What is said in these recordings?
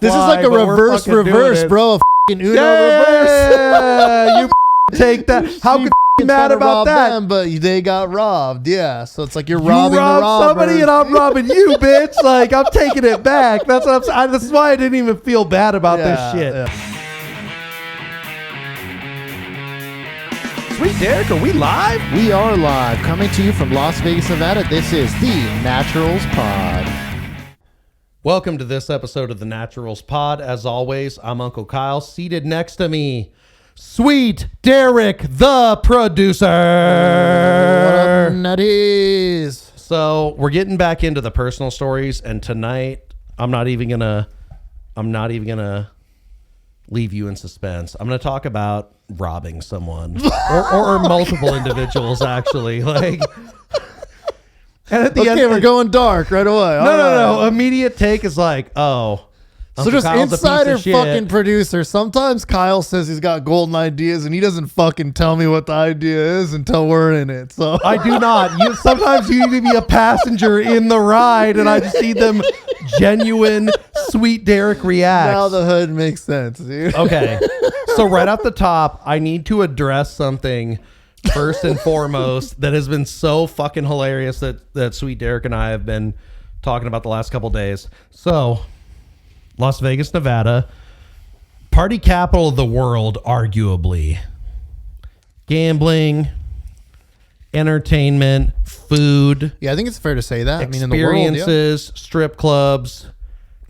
This is like a reverse, bro. A fucking Uno reverse. Yeah, you take that. How could you be mad about that? Them, but they got robbed. Yeah, so it's like you're You robbing the robbers. somebody and I'm robbing you, bitch. Like, I'm taking it back. That's what I'm saying. This is why I didn't even feel bad about this shit. Yeah. Sweet Derek, are we live? We are live, coming to you from Las Vegas, Nevada. This is the Naturals Pod. Welcome to this episode of the Naturals Pod. As always, I'm Uncle Kyle. Seated next to me, Sweet Derek, the producer. What up, Natties? So we're getting back into the personal stories, and tonight I'm not even gonna leave you in suspense. I'm gonna talk about robbing someone or multiple individuals, actually. Like, and at the end, we're going dark right away. No. Immediate take is like, oh. So Uncle just Kyle's a piece insider of shit. fucking producer. Sometimes Kyle says he's got golden ideas and he doesn't fucking tell me what the idea is until we're in it. So I do not. Sometimes you need to be a passenger in the ride, and I just see them genuine Sweet Derek reacts. Now the hood makes sense, dude. Okay. So right off the top, I need to address something first and foremost that has been so fucking hilarious that Sweet Derek and I have been talking about the last couple days. So Las Vegas, Nevada, party capital of the world, arguably. Gambling, entertainment, food. Yeah, I think it's fair to say that. Experiences, I mean, in the world, strip clubs,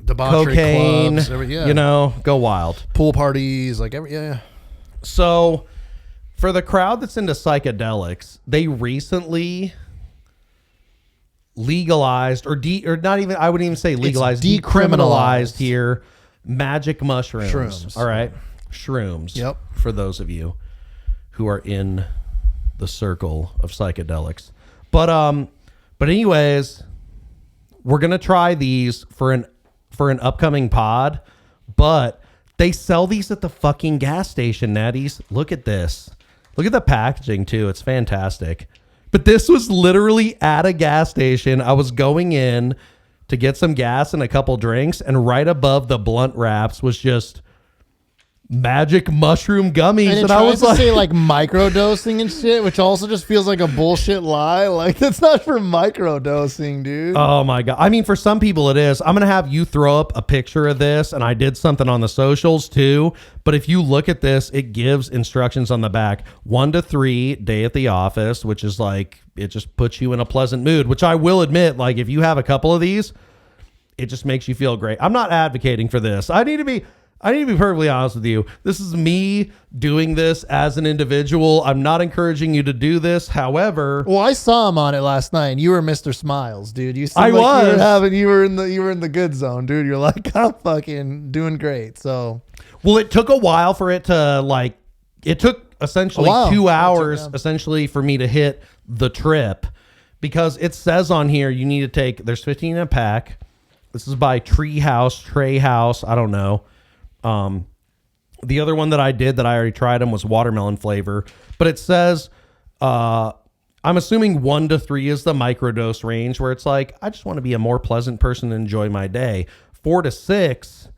debauchery cocaine, clubs, go wild. Pool parties, like yeah. So for the crowd that's into psychedelics, they recently legalized or not even, I wouldn't even say legalized, decriminalized here, magic mushrooms. Shrooms. All right. Shrooms. Yep. For those of you who are in the circle of psychedelics. But anyways, we're going to try these for an upcoming pod, but they sell these at the fucking gas station, Natties. Look at this. Look at the packaging too. It's fantastic. But this was literally at a gas station. I was going in to get some gas and a couple drinks, and right above the blunt wraps was just magic mushroom gummies. And I was like, say like microdosing and shit, which also just feels like a bullshit lie. Like, that's not for microdosing, dude. oh my God. I mean, for some people it is. I'm going to have you throw up a picture of this, and I did something on the socials too. But if you look at this, it gives instructions on the back. 1 to 3 day at the office, which is like, it just puts you in a pleasant mood, which I will admit, like if you have a couple of these, it just makes you feel great. I'm not advocating for this. I need to be perfectly honest with you. This is me doing this as an individual. I'm not encouraging you to do this. However, well, I saw him on it last night, and you were Mr. Smiles, dude. You seemed I like was. you were in the good zone, dude. You're like, I'm fucking doing great. So, well, it took a while for it to it took essentially 2 hours essentially for me to hit the trip, because it says on here you need to take, there's 15 in a pack. This is by Trey House. I don't know. The other one that I did that I already tried them was watermelon flavor, but it says, I'm assuming 1 to 3 is the microdose range, where it's like, I just want to be a more pleasant person and enjoy my day. 4 to 6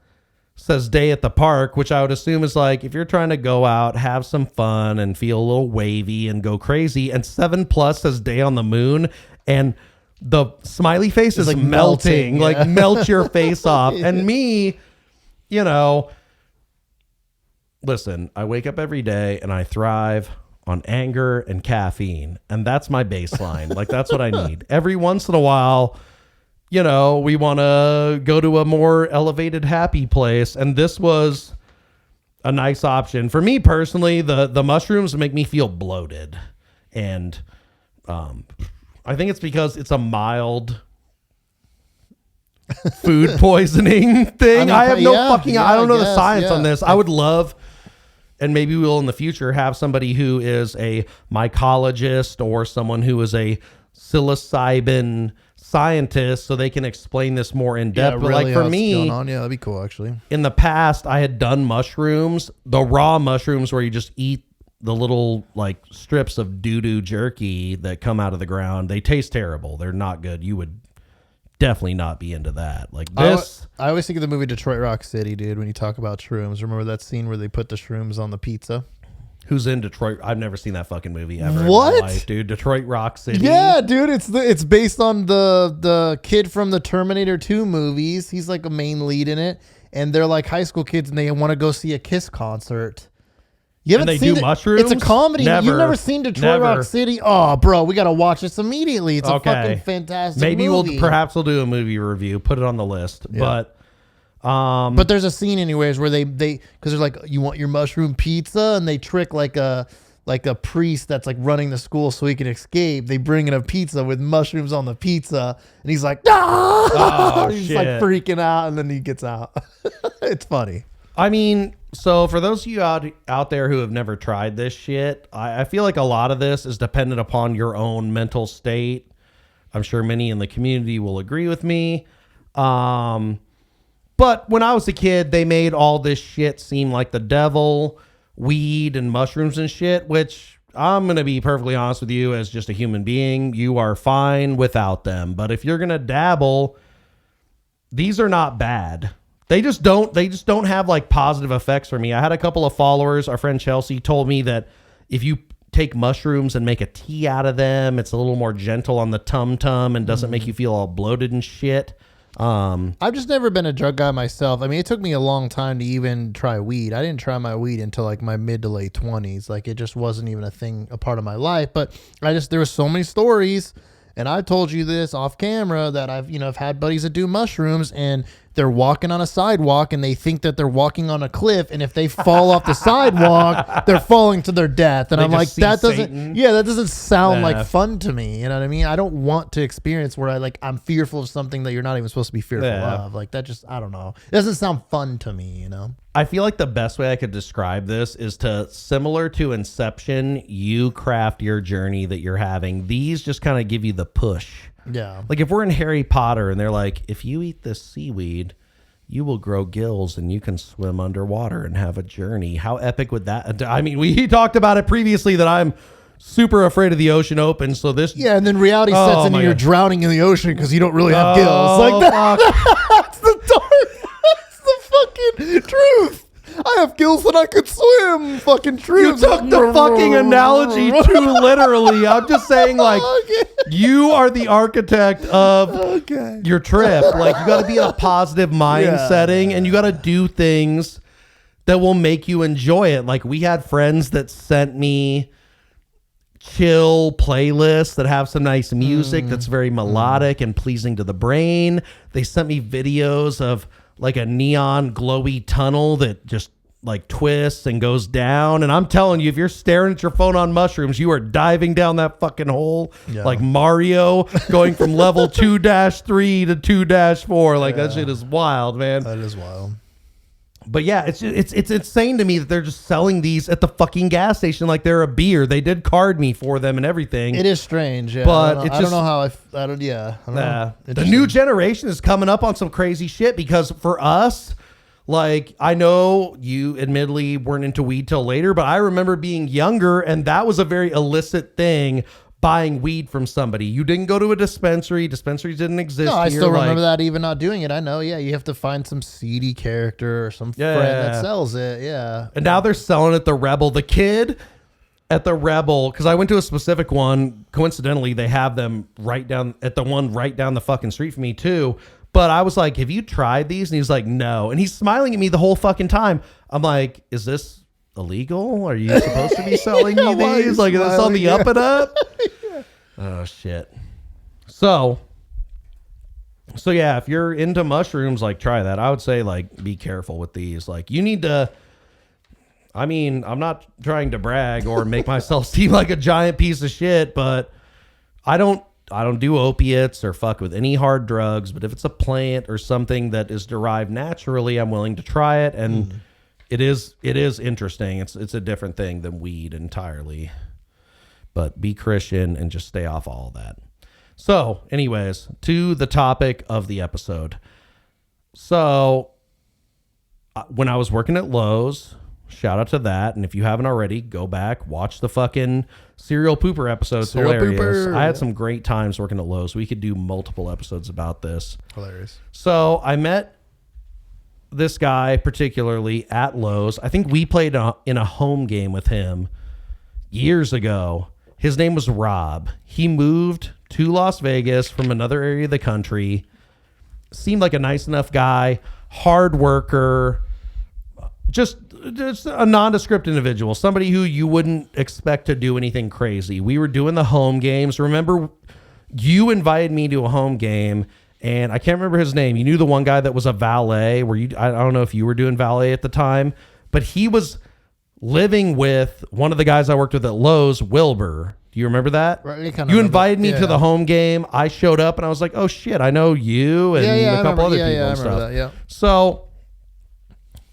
says day at the park, which I would assume is like, if you're trying to go out, have some fun and feel a little wavy and go crazy. And 7 plus says day on the moon, and the smiley face is like melting, melting, yeah. like melt your face off. And me, listen, I wake up every day and I thrive on anger and caffeine, and that's my baseline. Like, that's what I need. Every once in a while, we want to go to a more elevated, happy place, and this was a nice option. For me personally, the mushrooms make me feel bloated, and I think it's because it's a mild food poisoning thing. I have no I don't know the science on this. I would love, and maybe we'll in the future have somebody who is a mycologist or someone who is a psilocybin scientist, so they can explain this more in depth. But really, like for me, that'd be cool actually. in the past, I had done mushrooms, the raw mushrooms where you just eat the little like strips of doo-doo jerky that come out of the ground. They taste terrible. They're not good. You would definitely not be into that. Like this, I always think of the movie Detroit Rock City, dude. When you talk about shrooms, remember that scene where they put the shrooms on the pizza? Who's in Detroit? I've never seen that fucking movie ever. What? In my life, dude? Detroit Rock City. Yeah, dude. It's based on the kid from the Terminator 2 movies. He's like a main lead in it, and they're like high school kids, and they want to go see a Kiss concert. You haven't seen it? Mushrooms? It's a comedy. Never. You've never seen Detroit Rock City? Oh, bro, we gotta watch this immediately. It's a fucking fantastic Maybe movie. we'll do a movie review. Put it on the list. Yeah. But there's a scene anyways where they because they're like, you want your mushroom pizza, and they trick like a priest that's like running the school so he can escape. They bring in a pizza with mushrooms on the pizza, and he's like, ah! He's shit. like freaking out, and then he gets out. It's funny. I mean, so for those of you out there who have never tried this shit, I feel like a lot of this is dependent upon your own mental state. I'm sure many in the community will agree with me. But when I was a kid, they made all this shit seem like the devil, weed and mushrooms and shit, which I'm going to be perfectly honest with you as just a human being. You are fine without them. But if you're going to dabble, these are not bad. They just don't have like positive effects for me. I had a couple of followers. Our friend Chelsea told me that if you take mushrooms and make a tea out of them, it's a little more gentle on the tum-tum and doesn't make you feel all bloated and shit. I've just never been a drug guy myself. I mean, it took me a long time to even try weed. I didn't try my weed until like my mid to late 20s. Like it just wasn't even a part of my life. But there were so many stories, and I told you this off camera, that I've had buddies that do mushrooms, and they're walking on a sidewalk and they think that they're walking on a cliff, and if they fall off the sidewalk, they're falling to their death. And I'm like, that doesn't sound like fun to me. You know what I mean? I don't want to experience where I'm fearful of something that you're not even supposed to be fearful of. Like that just, I don't know. It doesn't sound fun to me, I feel like the best way I could describe this is similar to Inception, you craft your journey that you're having. These just kind of give you the push. Yeah. Like if we're in Harry Potter and they're like, if you eat this seaweed, you will grow gills and you can swim underwater and have a journey. How epic would that? I mean, we talked about it previously that I'm super afraid of the ocean open. So this. Yeah. And then reality sets in and you're drowning in the ocean because you don't really have gills. Like that. That's the dark. That's the fucking truth. I have gills and I could swim. Fucking true. You took the fucking analogy too literally. I'm just saying, like, you are the architect of your trip. Like, you got to be in a positive mind setting, and you got to do things that will make you enjoy it. Like, we had friends that sent me chill playlists that have some nice music that's very melodic and pleasing to the brain. They sent me videos of like a neon glowy tunnel that just like twists and goes down. And I'm telling you, if you're staring at your phone on mushrooms, you are diving down that fucking hole like Mario, going from level 2-3 to 2-4. Like that shit is wild, man. That is wild. But yeah, it's insane to me that they're just selling these at the fucking gas station like they're a beer. They did card me for them and everything. It is strange, yeah. But I don't know how I don't know. The new generation is coming up on some crazy shit because for us, like, I know you admittedly weren't into weed till later, but I remember being younger and that was a very illicit thing. Buying weed from somebody. You didn't go to a dispensary. Dispensaries didn't exist. No, I still remember that, even not doing it. I know. Yeah, you have to find some seedy character or some friend that sells it. Yeah. And now they're selling at the Rebel. The kid at the Rebel, because I went to a specific one. Coincidentally, they have them right down the fucking street from me too. But I was like, "Have you tried these?" And he's like, "No." And he's smiling at me the whole fucking time. I'm like, "Is this illegal? Are you supposed to be selling me these? Like, is this on the up and up?" Oh shit. So yeah, if you're into mushrooms, like, try that. I would say, like, be careful with these. Like, you need to, I mean, I'm not trying to brag or make myself seem like a giant piece of shit, but I don't do opiates or fuck with any hard drugs, but if it's a plant or something that is derived naturally, I'm willing to try it. And it is interesting. It's a different thing than weed entirely. But be Christian and just stay off all that. So, anyways, to the topic of the episode. So, when I was working at Lowe's, Shout out to that. And if you haven't already, go back, watch the fucking Serial Pooper episode. It's Serial hilarious. Pooper. I had some great times working at Lowe's. We could do multiple episodes about this. Hilarious. So I met this guy particularly at Lowe's. I think we played in a home game with him years ago. His name was Rob. He moved to Las Vegas from another area of the country. Seemed like a nice enough guy, hard worker, just a nondescript individual, somebody who you wouldn't expect to do anything crazy. We were doing the home games. Remember, you invited me to a home game, and I can't remember his name. You knew the one guy that was a valet. I don't know if you were doing valet at the time, but he was living with one of the guys I worked with at Lowe's, Wilbur. Do you remember that? Right, you invited me to the home game. I showed up and I was like, oh shit, I know you and a couple other people and stuff. That, yeah. So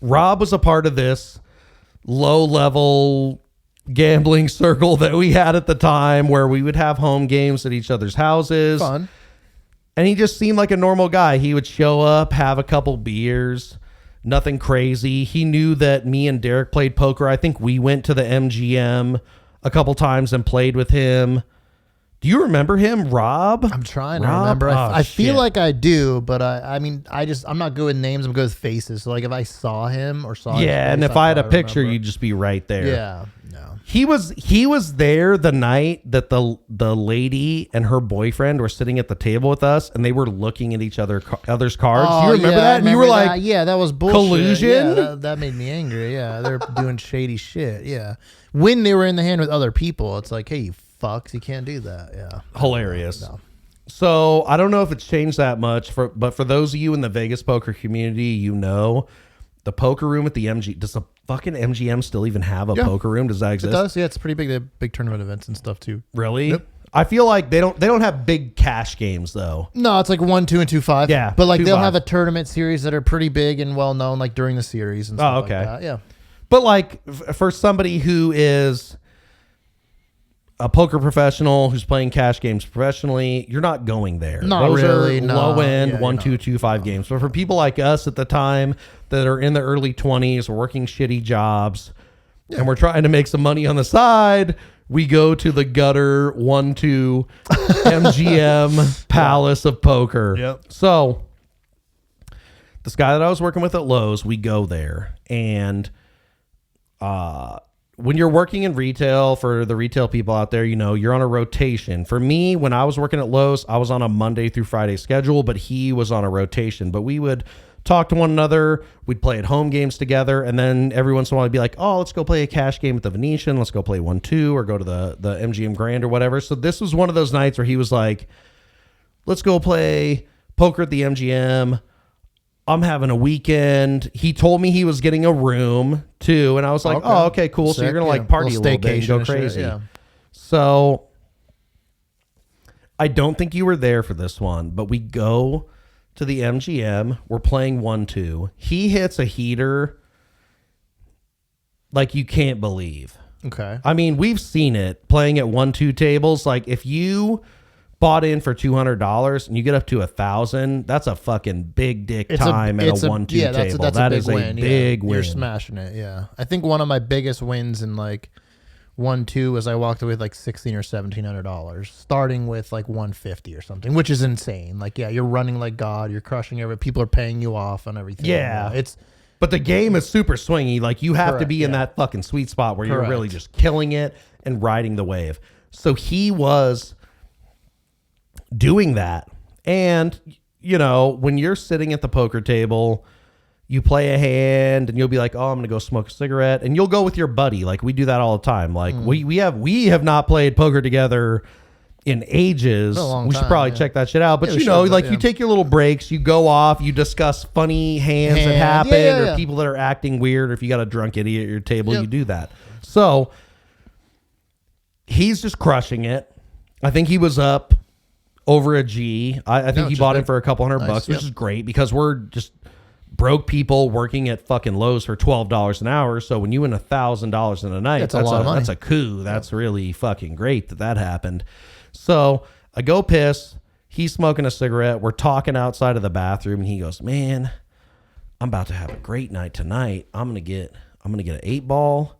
Rob was a part of this low level gambling circle that we had at the time where we would have home games at each other's houses. Fun. And he just seemed like a normal guy. He would show up, have a couple beers, nothing crazy. He knew that me and Derek played poker. I think we went to the MGM a couple times and played with him. Do you remember him, Rob? I'm trying to remember. I feel like I do, but I'm not good with names. I'm good with faces. So like if I saw him or saw his face, and if I had a picture, you'd just be right there. Yeah. No. He was there the night that the lady and her boyfriend were sitting at the table with us, and they were looking at each other's cards. Oh, you remember that? And you were like, yeah, that was bullshit. Collusion? Yeah, that made me angry. Yeah, they're doing shady shit. Yeah, when they were in the hand with other people, it's like, hey, you fucks, you can't do that. Yeah, hilarious. No. So I don't know if it's changed that much, but for those of you in the Vegas poker community, you know, the poker room at the MG. Does the fucking MGM still even have a poker room? Does that exist? It does. Yeah, it's pretty big. They have big tournament events and stuff too. Really? Yep. I feel like they don't have big cash games though. No, it's like 1, 2, and 2, 5. Yeah, but like 2, they'll 5. have a tournament series that are pretty big and well known, like during the series and stuff okay. like that. Yeah. But like for somebody who is a poker professional who's playing cash games professionally, you're not going there. Not Those really. are No. low end Yeah, 1, 2, 2, 5 games. But for people like us at the time that are in the early 20s, working shitty jobs, and we're trying to make some money on the side, we go to the gutter 1, 2 MGM Palace of Poker. Yep. So this guy that I was working with at Lowe's, we go there, and when you're working in retail, for the retail people out there, you know, you're on a rotation. For me, when I was working at Lowe's, I was on a Monday through Friday schedule, but he was on a rotation. But we would talk to one another. We'd play at home games together. And then every once in a while, I'd be like, oh, let's go play a cash game at the Venetian. Let's go play 1, 2 or go to the MGM Grand or whatever. So this was one of those nights where he was like, let's go play poker at the MGM. I'm having a weekend. He told me he was getting a room too. And I was like, oh, okay, cool. So you're going to like party a little bit and go crazy. Yeah. So I don't think you were there for this one, but we go to the MGM. We're playing 1, 2. He hits a heater like you can't believe. Okay. I mean, we've seen it playing at 1, 2 tables. Like if you bought in for $200 and you get up to $1,000, that's a fucking big dick time at a 1, 2 table. That is a big win. You're smashing it. Yeah. I think one of my biggest wins in like 1, 2 was I walked away with like $1,600 or $1,700, starting with like 150 or something, which is insane. Like, yeah, you're running like God. You're crushing everything. People are paying you off on everything. Yeah. But the game is super swingy. Like you have to be in that fucking sweet spot where you're really just killing it and riding the wave. So he was doing that. And, you know, when you're sitting at the poker table, you play a hand and you'll be like, oh, I'm going to go smoke a cigarette. And you'll go with your buddy. Like we do that all the time. Like we have not played poker together in ages. We should probably check that shit out. But you know, like you take your little breaks, you go off, you discuss funny hands that happen or people that are acting weird. Or if you got a drunk idiot at your table, you do that. So he's just crushing it. I think he was up over a G. I think he bought it for a couple $100, which is great because we're just broke people working at fucking Lowe's for $12 an hour. So when you win $1,000 in a night, that's a lot of money. That's a coup. That's really fucking great that happened. So I go piss. He's smoking a cigarette. We're talking outside of the bathroom, and he goes, "Man, I'm about to have a great night tonight. I'm gonna get I'm going to get an 8-ball.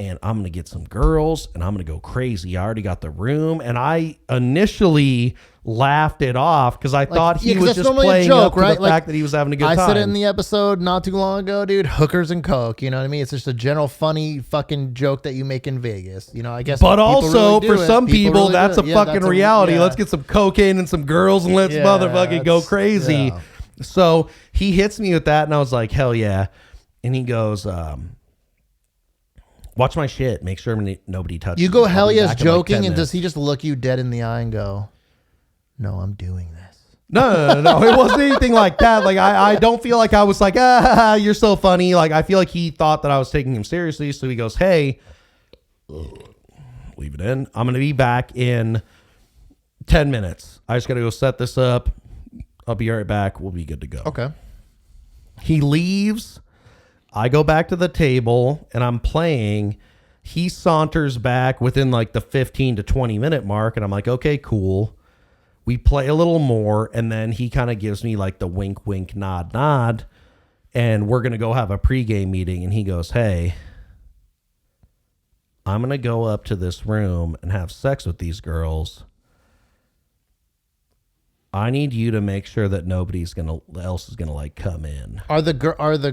And I'm going to get some girls, and I'm going to go crazy. I already got the room. And I initially laughed it off because I thought he was just playing joke, up to the fact that he was having a good time. I said it in the episode not too long ago, dude. Hookers and coke, you know what I mean? It's just a general funny fucking joke that you make in Vegas. You know, I guess. But also, for some people, that's a fucking reality. Let's get some cocaine and some girls, and let's motherfucking go crazy. Yeah. So he hits me with that, and I was like, hell yeah. And he goes, watch my shit. Make sure nobody touches. You go, hell yes, joking, and does he just look you dead in the eye and go, no, I'm doing this? No. It wasn't anything like that. Like, I don't feel like I was like, you're so funny. Like, I feel like he thought that I was taking him seriously. So he goes, hey, leave it in. I'm going to be back in 10 minutes. I just got to go set this up. I'll be right back. We'll be good to go. Okay. He leaves. I go back to the table and I'm playing. He saunters back within like the 15 to 20 minute mark. And I'm like, okay, cool. We play a little more. And then he kind of gives me like the wink, wink, nod, nod. And we're going to go have a pregame meeting. And he goes, hey, I'm going to go up to this room and have sex with these girls. I need you to make sure that nobody's else is gonna like come in. Are the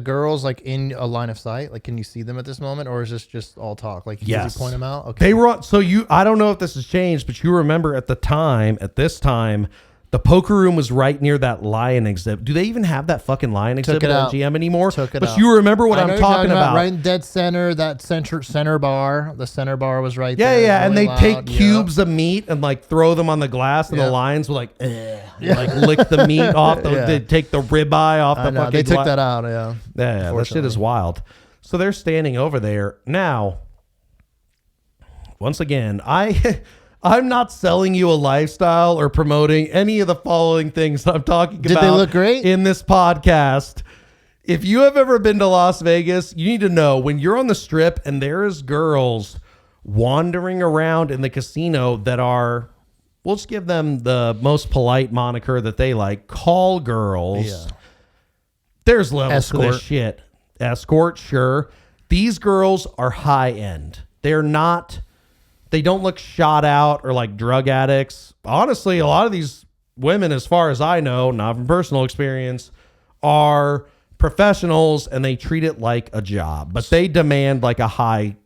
girls like in a line of sight? Like, can you see them at this moment, or is this just all talk? Like, yes. Does he point them out? Okay. They were so you. I don't know if this has changed, but you remember at this time, the poker room was right near that lion exhibit. Do they even have that fucking lion exhibit at GM anymore? But you remember what I'm talking about? Right in dead center, that center bar. The center bar was right there. Yeah, really and they take cubes of meat and like throw them on the glass, and the lions were like, like lick the meat off. They take the ribeye off the fucking. They took that out. Yeah, that shit is wild. So they're standing over there now. Once again, I'm not selling you a lifestyle or promoting any of the following things I'm talking about. Did they look great? In this podcast? If you have ever been to Las Vegas, you need to know when you're on the strip and there is girls wandering around in the casino that are, we'll just give them the most polite moniker that they like, call girls. Yeah. There's levels to this shit. Escort, sure. These girls are high end. They don't look shot out or like drug addicts. Honestly, a lot of these women, as far as I know, not from personal experience, are professionals and they treat it like a job, but they demand like a high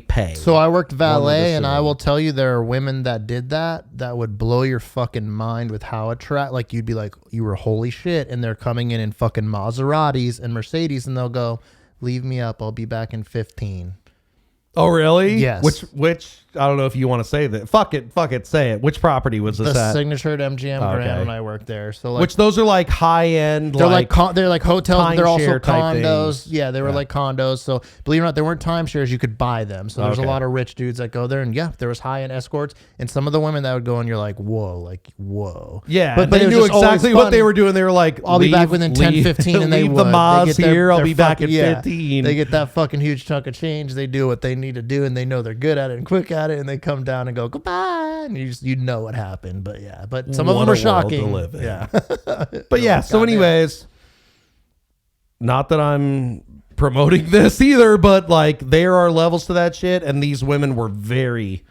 pay. So I worked valet, and I will tell you, there are women that did that would blow your fucking mind with how like you'd be like, you were holy shit, and they're coming in fucking Maseratis and Mercedes, and they'll go, leave me up, I'll be back in 15. Oh, really? Yes. Which I don't know if you want to say that. Fuck it, say it. Which property was this at? The Signature at MGM Grand when I worked there. So like, which those are like high end. They're like hotels. They're also condos. Things. Yeah, they were like condos. So believe it or not, there weren't timeshares. You could buy them. So there's a lot of rich dudes that go there, and there was high end escorts, and some of the women that would go, and you're like, whoa. Yeah, but they knew exactly what they were doing. They were like, I'll be back within 10, 15, and they leave would. the Maz here. I'll be back at 15. They get that fucking huge chunk of change. They do what they need to do, and they know they're good at it and quick at it, and they come down and go goodbye, and you know what happened. But some of them are shocking. Yeah. But yeah, so anyways, not that I'm promoting this either, but like there are levels to that shit, and these women were very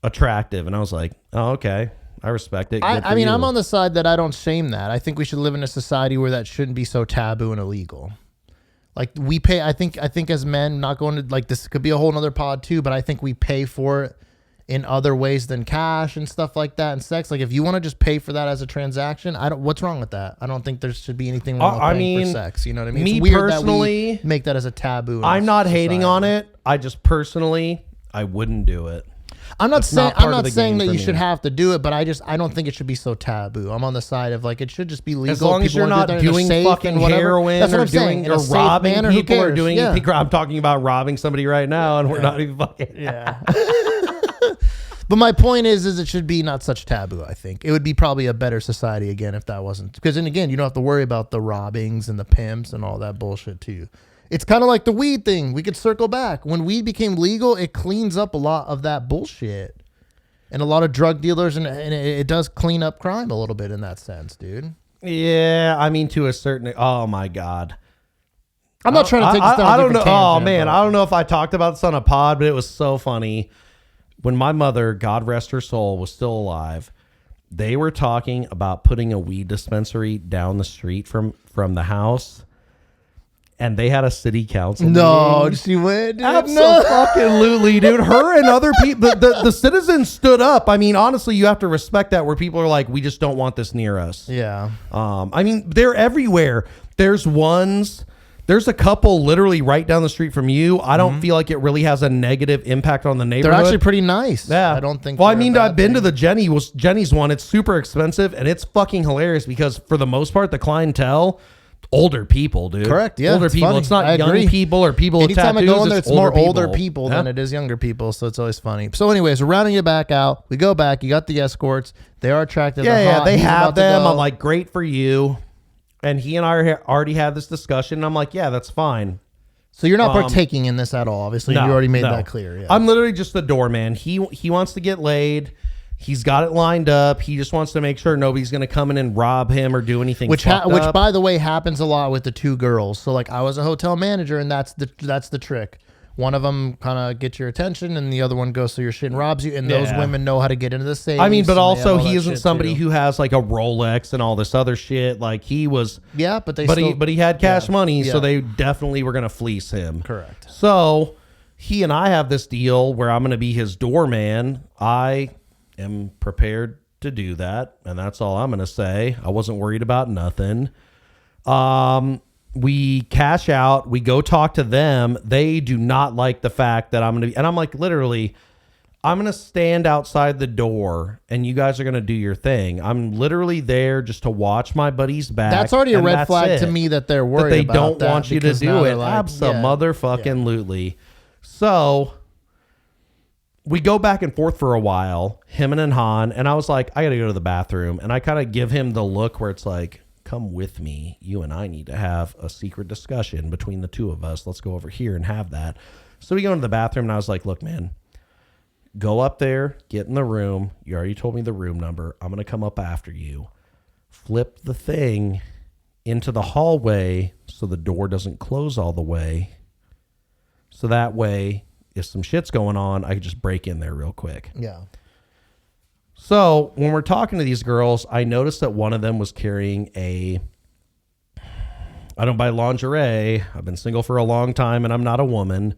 attractive, and I was like, oh, okay, I respect it. I mean, I'm on the side that I don't shame that. I think we should live in a society where that shouldn't be so taboo and illegal. Like we pay, I think as men, not going to, like, this could be a whole nother pod too, but I think we pay for it in other ways than cash and stuff like that, and sex. Like if you want to just pay for that as a transaction, what's wrong with that? I don't think there should be anything wrong with paying for sex. You know what I mean? Me it's weird personally, that we make that as a taboo. I'm not hating on it. I just personally, I wouldn't do it. I'm not saying that you should have to do it, but I don't think it should be so taboo. I'm on the side of like it should just be legal. As long as you're not doing fucking heroin or doing or robbing people or doing anything. I'm talking about robbing somebody right now, and we're not even fucking. Yeah. But my point is it should be not such taboo. I think it would be probably a better society again if that wasn't, because then again you don't have to worry about the robbings and the pimps and all that bullshit too. It's kind of like the weed thing. We could circle back. When weed became legal, it cleans up a lot of that bullshit. And a lot of drug dealers, and it does clean up crime a little bit in that sense, dude. Yeah, I mean, to a certain... Oh, my God. I'm not trying to take this down I don't know. tangent, Oh man, I don't know if I talked about this on a pod, but it was so funny. When my mother, God rest her soul, was still alive, they were talking about putting a weed dispensary down the street from the house. And they had a city council No, meeting. she went. Absolutely, dude. Her and other people, the citizens stood up. I mean, honestly, you have to respect that where people are like, we just don't want this near us. Yeah. I mean, they're everywhere. There's a couple literally right down the street from you. I don't feel like it really has a negative impact on the neighborhood. They're actually pretty nice. Yeah. I don't think. Well, I mean, I've been to the Jenny's one. It's super expensive and it's fucking hilarious because for the most part, the clientele, older people, dude. Correct. Yeah. Older people. Funny. It's not young people or people with tattoos. Anytime I go in there, it's more older people yeah. than it is younger people. So it's always funny. So anyways, we're rounding it back out. We go back. You got the escorts. They are attractive. Yeah, they have them. I'm like, great for you. And he and I already had this discussion. And I'm like, yeah, that's fine. So you're not partaking in this at all. Obviously, you already made that clear. Yeah. I'm literally just the doorman. He wants to get laid. He's got it lined up. He just wants to make sure nobody's going to come in and rob him or do anything. Which by the way, happens a lot with the two girls. So like I was a hotel manager, and that's the trick. One of them kind of gets your attention, and the other one goes through your shit and robs you. And those women know how to get into the safe. I mean, but also he isn't somebody who has like a Rolex and all this other shit. Like he was, but he had cash money, so they definitely were going to fleece him. Correct. So he and I have this deal where I'm going to be his doorman. I am prepared to do that, and that's all I'm going to say. I wasn't worried about nothing. We cash out. We go talk to them. They do not like the fact that I'm going to be, and I'm like, literally, I'm going to stand outside the door and you guys are going to do your thing. I'm literally there just to watch my buddy's back. That's already a red flag to me that they're worried that they about don't that want you to do it. Like, Abso-motherfucking-lutely. So we go back and forth for a while, him and Han, and I was like, I got to go to the bathroom. And I kind of give him the look where it's like, come with me. You and I need to have a secret discussion between the two of us. Let's go over here and have that. So we go into the bathroom and I was like, look, man, go up there, get in the room. You already told me the room number. I'm going to come up after you. Flip the thing into the hallway so the door doesn't close all the way. So that way, if some shit's going on, I can just break in there real quick. Yeah. So when we're talking to these girls, I noticed that one of them was carrying I don't buy lingerie. I've been single for a long time and I'm not a woman.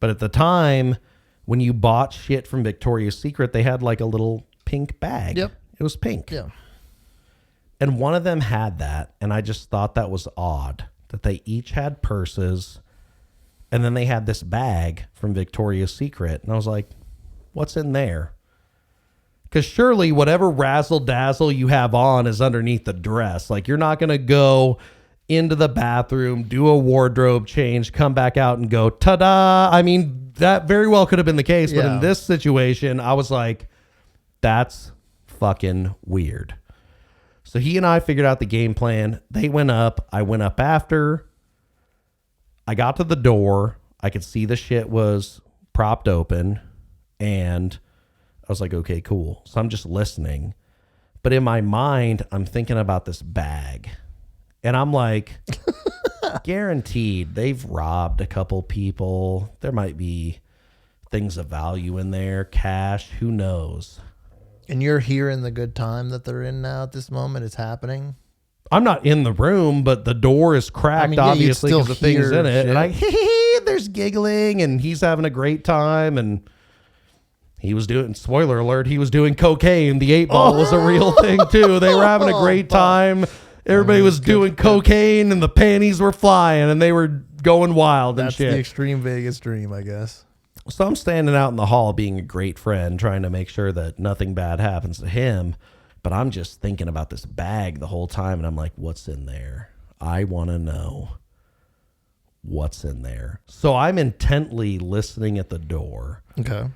But at the time, when you bought shit from Victoria's Secret, they had like a little pink bag. Yep. It was pink. Yeah. And one of them had that. And I just thought that was odd that they each had purses. And then they had this bag from Victoria's Secret. And I was like, what's in there? Because surely whatever razzle dazzle you have on is underneath the dress. Like you're not going to go into the bathroom, do a wardrobe change, come back out and go, ta-da. I mean, that very well could have been the case. But in this situation, I was like, that's fucking weird. So he and I figured out the game plan. They went up. I went up after. I got to the door. I could see the shit was propped open. And I was like, okay, cool. So I'm just listening. But in my mind, I'm thinking about this bag. And I'm like, guaranteed, they've robbed a couple people. There might be things of value in there, cash, who knows? And you're hearing the good time that they're in now at this moment. It's happening. I'm not in the room, but the door is cracked, obviously, because the thing's in it. And there's giggling, and he's having a great time, and he was doing, spoiler alert, he was doing cocaine. The 8-ball was a real thing, too. They were having a great time. Everybody was doing cocaine, and the panties were flying, and they were going wild and shit. That's the extreme Vegas dream, I guess. So I'm standing out in the hall being a great friend, trying to make sure that nothing bad happens to him. But I'm just thinking about this bag the whole time, and I'm like, what's in there? I want to know what's in there. So I'm intently listening at the door. Okay.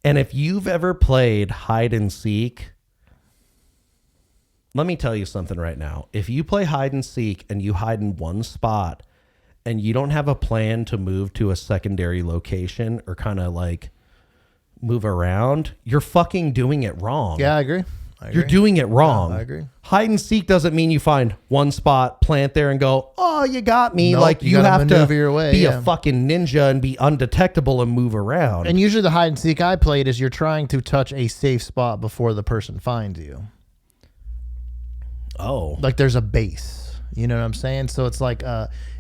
And if you've ever played hide and seek, let me tell you something right now. If you play hide and seek and you hide in one spot and you don't have a plan to move to a secondary location or kind of like move around, you're fucking doing it wrong. Yeah, I agree. You're doing it wrong. Yeah, I agree. Hide and seek doesn't mean you find one spot, plant there, and go, oh, you got me. Nope, like you have to your way, be a fucking ninja and be undetectable and move around. And usually the hide and seek I played is you're trying to touch a safe spot before the person finds you. Oh. Like there's a base. You know what I'm saying? So it's like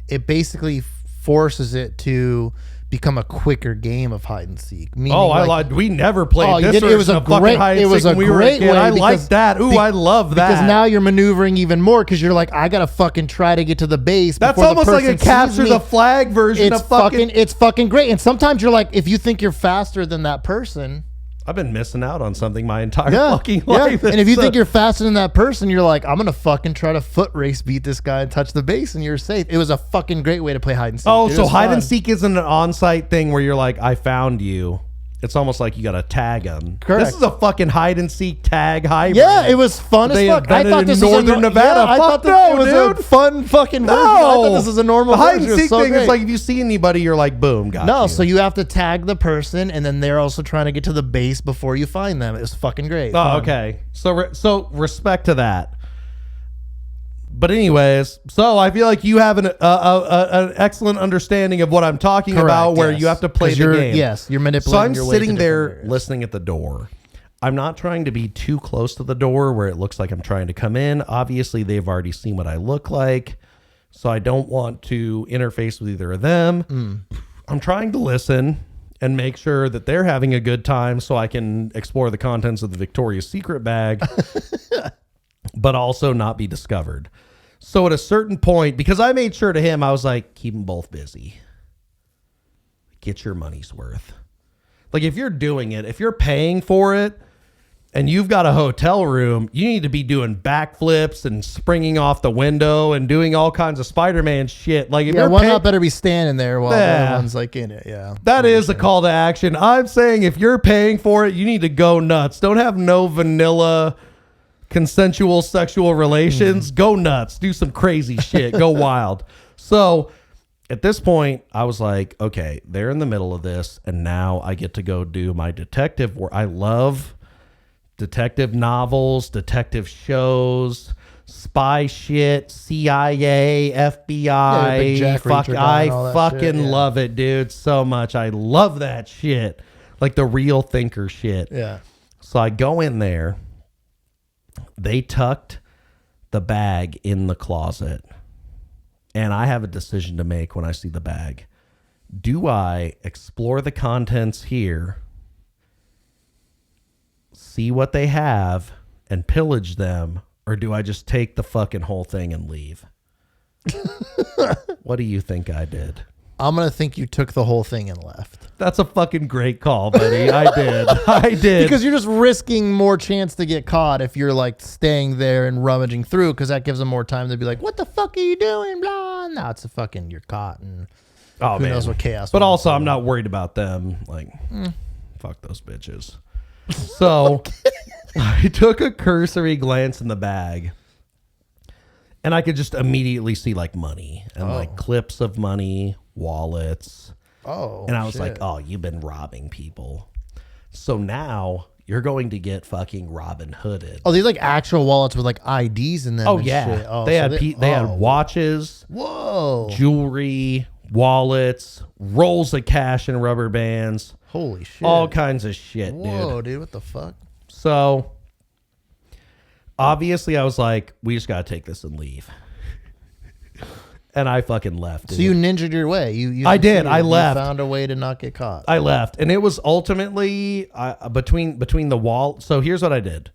it basically forces it to become a quicker game of hide and seek. Oh, I lied. We never played this. It was a great. It was a great way. I like that. Ooh, I love that. Because now you're maneuvering even more because you're like, I gotta fucking try to get to the base. That's almost like a capture the flag version of fucking. It's fucking great. And sometimes you're like, if you think you're faster than that person. I've been missing out on something my entire fucking life. And if you think you're faster than that person, you're like, I'm gonna fucking try to foot race beat this guy and touch the base, and you're safe. It was a fucking great way to play hide and seek. Oh, so hide and seek isn't an on-site thing where you're like, I found you. It's almost like you got to tag them. Correct. This is a fucking hide and seek tag hybrid. Yeah, it was fun as fuck. I thought this was Northern Nevada. I thought it was a fun fucking version. I thought this was a normal the hide and version. seek thing is like if you see anybody, you're like, boom, got you. So you have to tag the person, and then they're also trying to get to the base before you find them. It was fucking great. Oh, okay. So respect to that. But anyways, so I feel like you have an excellent understanding of what I'm talking about, where you have to play the game. Yes, you're manipulating. So I'm your way sitting to there areas. listening at the door. I'm not trying to be too close to the door where it looks like I'm trying to come in. Obviously, they've already seen what I look like, so I don't want to interface with either of them. I'm trying to listen and make sure that they're having a good time so I can explore the contents of the Victoria's Secret bag, but also not be discovered. So at a certain point, because I made sure to him, I was like, keep them both busy. Get your money's worth. Like if you're doing it, if you're paying for it and you've got a hotel room, you need to be doing backflips and springing off the window and doing all kinds of Spider-Man shit. Like if you're one not better be standing there while the other one's like in it. Yeah. That is a call to action. I'm saying if you're paying for it, you need to go nuts. Don't have no vanilla consensual sexual relations. Go nuts. Do some crazy shit. Go wild. So at this point, I was like, okay, they're in the middle of this, and now I get to go do my detective work. I love detective novels, detective shows, spy shit, CIA, FBI. I fucking love it, dude, so much. I love that shit. Like the real thinker shit. Yeah. So I go in there. They tucked the bag in the closet. And I have a decision to make when I see the bag. Do I explore the contents here, see what they have, and pillage them? Or do I just take the fucking whole thing and leave? What do you think I did? I'm going to think you took the whole thing and left. That's a fucking great call, buddy. I did. Because you're just risking more chance to get caught if you're like staying there and rummaging through, because that gives them more time to be like, what the fuck are you doing? Blah. No, it's a fucking, you're caught, and who knows what chaos. But also, I'm not worried about them. Like, fuck those bitches. So I took a cursory glance in the bag. And I could just immediately see like money and like clips of money, wallets. And I was like, oh, you've been robbing people. So now you're going to get fucking Robin Hooded. Oh, these like actual wallets with like IDs in them. Oh, yeah. Shit. Oh, they had watches, jewelry, wallets, rolls of cash and rubber bands. Holy shit. All kinds of shit, dude. Whoa, dude, what the fuck? So obviously I was like, we just got to take this and leave. And I fucking left. Dude. So you ninja'd your way. I did. I left. You found a way to not get caught. I left. And it was ultimately between the wall. So here's what I did.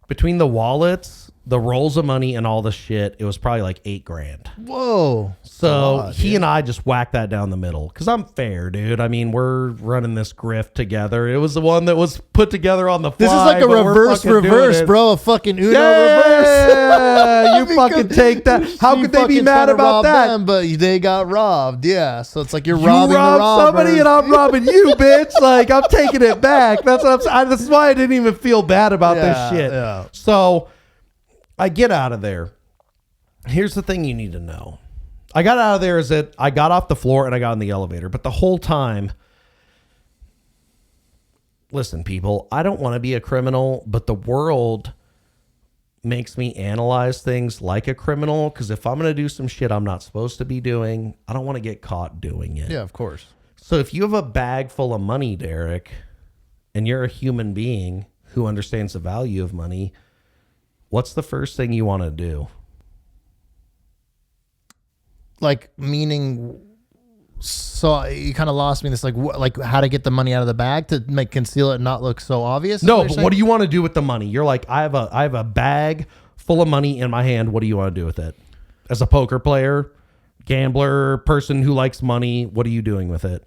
Between the wallets, the rolls of money, and all the shit, it was probably like $8,000. Whoa. So he and I just whacked that down the middle. Because I'm fair, dude. I mean, we're running this grift together. It was the one that was put together on the fly. This is like a reverse, bro. A fucking Uno reverse. Yeah, you fucking take that. How could they be mad about that? Them, but they got robbed. Yeah. So it's like you're robbing the robber. Somebody and I'm robbing you, bitch. Like, I'm taking it back. That's what I'm saying. This is why I didn't even feel bad about this shit. Yeah. So I get out of there. Here's the thing you need to know. I got out of there is that I got off the floor and I got in the elevator. But the whole time, listen, people, I don't want to be a criminal, but the world makes me analyze things like a criminal, because if I'm going to do some shit I'm not supposed to be doing, I don't want to get caught doing it. Yeah, of course. So if you have a bag full of money, Derek, and you're a human being who understands the value of money, what's the first thing you want to do? Like, meaning, so you kind of lost me in this, like how to get the money out of the bag to conceal it and not look so obvious? No, but what do you want to do with the money? You're like, I have a bag full of money in my hand. What do you want to do with it? As a poker player, gambler, person who likes money, what are you doing with it?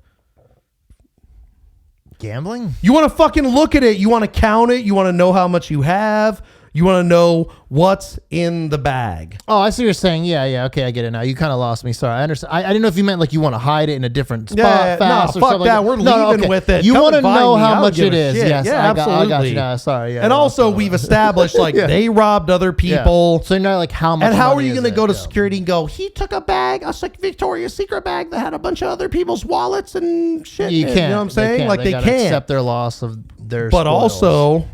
Gambling? You want to fucking look at it. You want to count it. You want to know how much you have. You want to know what's in the bag. Oh, I see what you're saying. Yeah. Okay, I get it now. You kind of lost me. Sorry. I understand. I didn't know if you meant like you want to hide it in a different spot fast or fuck something that. like We're leaving with it. You Come want to and find know me. how I much don't it give a is. shit. Yes, Yeah, I got absolutely. you now. Sorry. Yeah, and also, we've established like they robbed other people. Yeah. So you're not like how much. And how are you going to go to security and go, he took a bag, a Victoria's Secret bag that had a bunch of other people's wallets and shit. You can't. You know what I'm saying? They can't accept their loss of their. But spoils. also,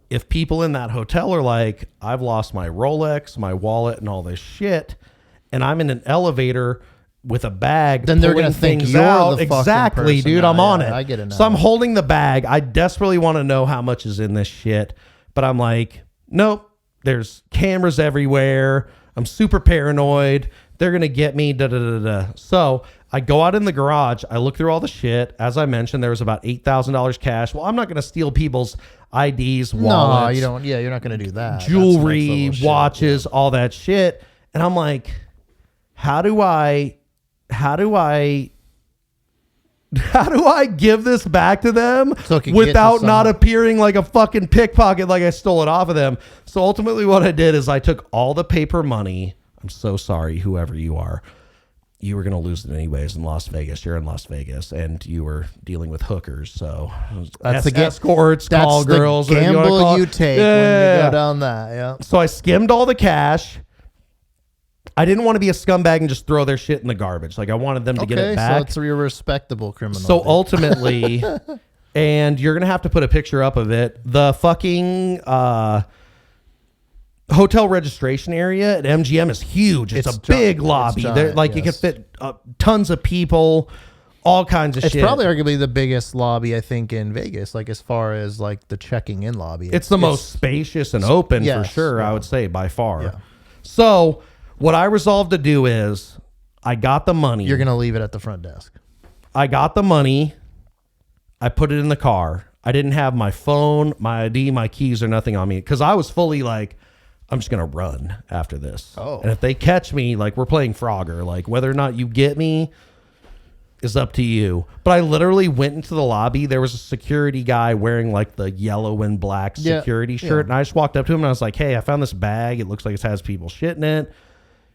if people in that hotel are like, I've lost my Rolex, my wallet, and all this shit, and I'm in an elevator with a bag, then they're going to think you're out. the Exactly, person. dude. Now. I'm on Yeah, it. I get it now. So I'm holding the bag. I desperately want to know how much is in this shit, but I'm like, nope. There's cameras everywhere. I'm super paranoid. They're going to get me. So I go out in the garage. I look through all the shit. As I mentioned, there was about $8,000 cash. Well, I'm not going to steal people's IDs, wallets. No, you don't. Yeah, you're not going to do that. Jewelry, watches, all that shit. And I'm like, how do I give this back to them without not appearing like a fucking pickpocket, like I stole it off of them? So ultimately what I did is I took all the paper money. I'm so sorry, whoever you are. You were going to lose it anyways in Las Vegas. You're in Las Vegas and you were dealing with hookers. So that's the escorts, call girls. The gamble you take when you go down that. Yeah. So I skimmed all the cash. I didn't want to be a scumbag and just throw their shit in the garbage. Like I wanted them to get it back. So it's a respectable criminal. So ultimately, and you're going to have to put a picture up of it. The fucking hotel registration area at MGM is huge. It's a big lobby. Giant, like you could fit tons of people, all kinds of shit. It's probably arguably the biggest lobby, I think, in Vegas, like as far as like the checking in lobby. It's the most spacious and open for sure, I would say, by far. Yeah. So what I resolved to do is I got the money. You're going to leave it at the front desk. I got the money. I put it in the car. I didn't have my phone, my ID, my keys, or nothing on me because I was fully like, I'm just going to run after this. Oh. And if they catch me, like we're playing Frogger, like whether or not you get me is up to you. But I literally went into the lobby. There was a security guy wearing like the yellow and black security shirt. And I just walked up to him and I was like, hey, I found this bag. It looks like it has people shit in it.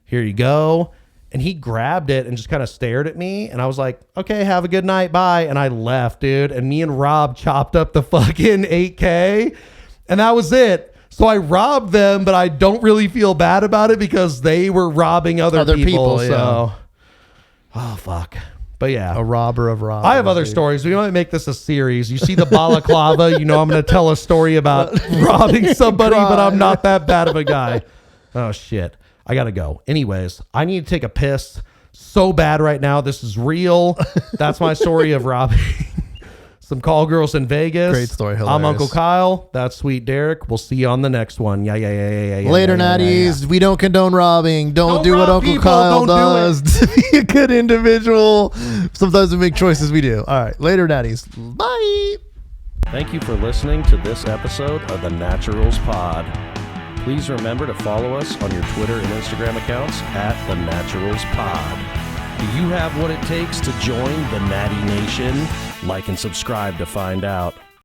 Here you go. And he grabbed it and just kind of stared at me. And I was like, okay, have a good night. Bye. And I left, dude. And me and Rob chopped up the fucking 8K. And that was it. So I robbed them, but I don't really feel bad about it because they were robbing other people. So, oh, fuck. But yeah. A robber of robbers. I have other stories. We might make this a series. You see the balaclava, you know I'm going to tell a story about robbing somebody, but I'm not that bad of a guy. Oh, shit. I got to go. Anyways, I need to take a piss so bad right now. This is real. That's my story of robbing some call girls in Vegas. Great story. Hilarious. I'm Uncle Kyle. That's Sweet Derek. We'll see you on the next one. Yeah. Later, Natties. We don't condone robbing. Don't do what Uncle Kyle does to be a good individual. Sometimes we make choices we do. All right. Later, Natties. Bye. Thank you for listening to this episode of the Naturals Pod. Please remember to follow us on your Twitter and Instagram accounts at the Naturals Pod. Do you have what it takes to join the Natty Nation? Like and subscribe to find out.